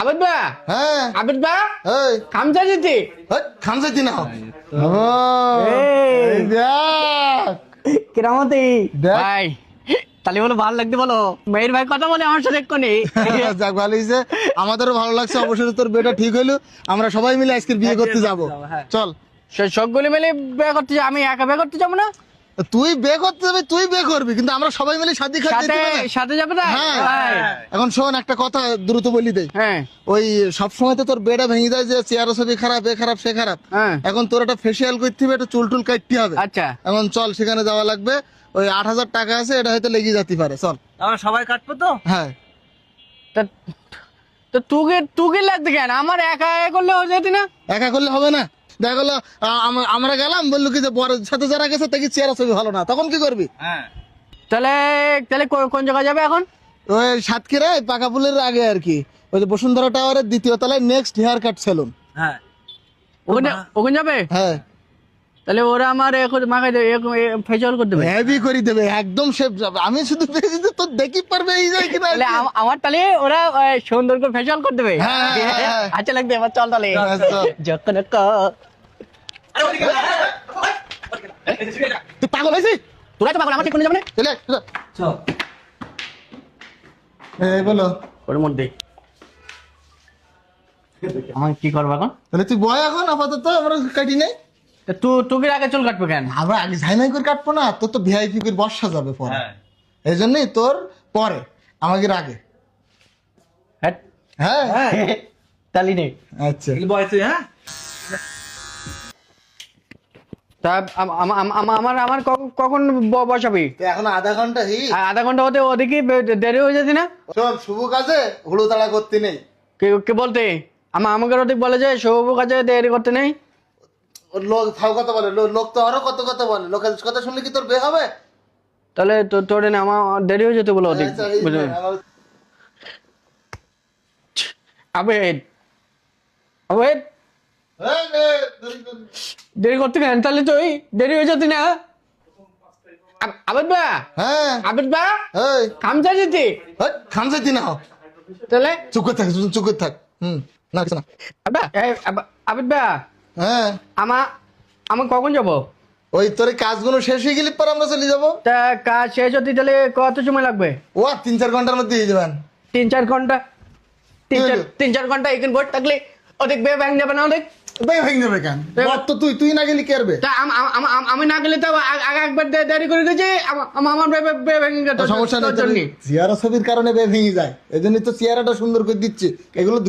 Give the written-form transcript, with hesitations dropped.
আবিদ বা হ্যাঁ আবিদ বা এই খামচা যেতে খামসাইতি না এই। দেখ কিরামতি দেখ। ভাই তাহলে বলো ভালো লাগতে বলো মেয়ের ভাই কথা বলে আমার সাথে এক্ষুনি যাক ভালো হয়েছে, আমাদেরও ভালো লাগছে। অবশ্যই তোর বিয়েটা ঠিক হইলো, আমরা সবাই মিলে আজকে বিয়ে করতে যাব। হ্যাঁ। চল সবগুলি মিলে বিয়ে করতে যাবো, আমি একা বিয়ে করতে যাবো না, তুই বিয়ে করতে যাবি, তুই বিয়ে করবি, কিন্তু আমরা সবাই মিলে শাদি খাতে সাথে যেতে হবে না? সাথে যাবে না হ্যাঁ। ভাই। এখন শোন, একটা কথা দ্রুত বলি দেই। হ্যাঁ ওই সবসময় তো তোর বেড়া ভেঙে যায় যে চেয়ারও ছবি খারাপ, এ খারাপ সে খারাপ। হ্যাঁ এখন তোর একটা ফেসিয়াল করতে হবে, একটা চুল টুল কাটতে হবে। আচ্ছা এখন চল, সেখানে যাওয়া লাগবে। ওই 8,000 টাকা আছে, এটা হয়তো লেগে যেতে পারে। চল। আমরা সবাই কাটবো তো? হ্যাঁ তা তো তুকে লাগতে কেন, আমার একা একা করলে হয়ে যেত না? একা করলে হবে না। দেখা গেলো আমরা গেলাম, বললো কি যে বরের সাথে যারা গেছে তাকে চেয়ার ছবি ভালো না, তখন কি করবি? হ্যাঁ তাহলে তাহলে কোন জায়গায় যাবে এখন? ওই সাতক্ষীরায় পাকা পুলের আগে আর কি, ওই যে বসুন্ধরা টাওয়ারের দ্বিতীয় তলায় নেক্সট হেয়ার কাট সেলুন। হ্যাঁ ওখানে যাবে? হ্যাঁ তাহলে ওরা আমার এখন মাখাই দেবে, ফেসিয়াল করে দেবে। হেভি করে দেবে একদম শেপ। আমি শুধু দেখি যে তোর দেখি পারবে এই যায় কিনা। তাহলে আমার তাহলে ওরা সুন্দর করে ফেসিয়াল করে দেবে। হ্যাঁ, হ্যাঁ। আচ্ছা লাগবে আমার, চল তাহলে হ্যাঁ, চল। যখন তুই পাগল হয়েছিস? তোরা তো পাগল, আমার ঠিক কোনো যাবে না। চলে আয়, চল। চল এই বলো, ওর মধ্যে আমার কি করবো এখন? তাহলে তুই বয় এখন আপাতত, আমরা কাটি নাই। তা তুই আগে চুল কাটবে কেন? আমরা আগে ঝাইনাই করে কাটবো না, তোর তো ভিআইপি করে বর্ষা যাবে পরে। হ্যাঁ এই জন্যই তোর পরে, আমাকে আগে। হ্যাঁ হ্যাঁ তালি নেই। আচ্ছা এগুলো বয় তুই। হ্যাঁ তা আমার কখন বসাবি? এখন আধা ঘন্টা হি। আর আধা ঘন্টা হতে ওদিকে দেরি হয়ে যাচ্ছে না? শোন, শুভ কাজে হুড়ো তাড়া করতে নেই। কে বলতে? আমাকে ওদিক বলে যে শুভ কাজে দেরি করতে নেই। ওর লোক ফাও কথা বলে, লোক তো আরো কত কথা বলে। লোকের কথা শুনলে কি তোর বে হবে? তাহলে তোর না আমার দেরি হয়ে যেতে বলো ওদিক, আচ্ছা, এই বুঝলি? আমার- আবেদ আবেদ এই নে, দেরি করতে কেন? তাহলে তুই দেরি হয়ে যেতি না? আবেদ বা হ্যাঁ আবেদ বা এই খামচা যেতে খামসাইতি না, তাহলে চুপ করে থাক, চুপ করে থাক। না কিছু না। আবেদ বা হ্যাঁ আমার কখন যাবো? ওই তোর এই কাজগুলো শেষ হয়ে গেলে পর আমরা চলে যাবো। তা কাজ শেষ হতে তাহলে কত সময় লাগবে? ও 3-4 ঘন্টার মধ্যে দিয়ে যাবেন। 3-4 ঘন্টা? কি হলো? 3-4 ঘন্টা এখানে বসে থাকলে ওদিক ব্যাংক যাবে না ওদিক? ভাই ভেঙে যাবে কেন? বর তো তুই না গেলি কে আসবে? তা আমি না গেলে তো আগে একবার দেরি করে গেছি, আমার ভেঙে গেছে সমস্যা নেই, তোর জন্যে। চেয়ারা ছবির কারণে বে ভেঙে যায়, এই জন্য তো চেয়ারাটা সুন্দর করে দিচ্ছি। এগুলো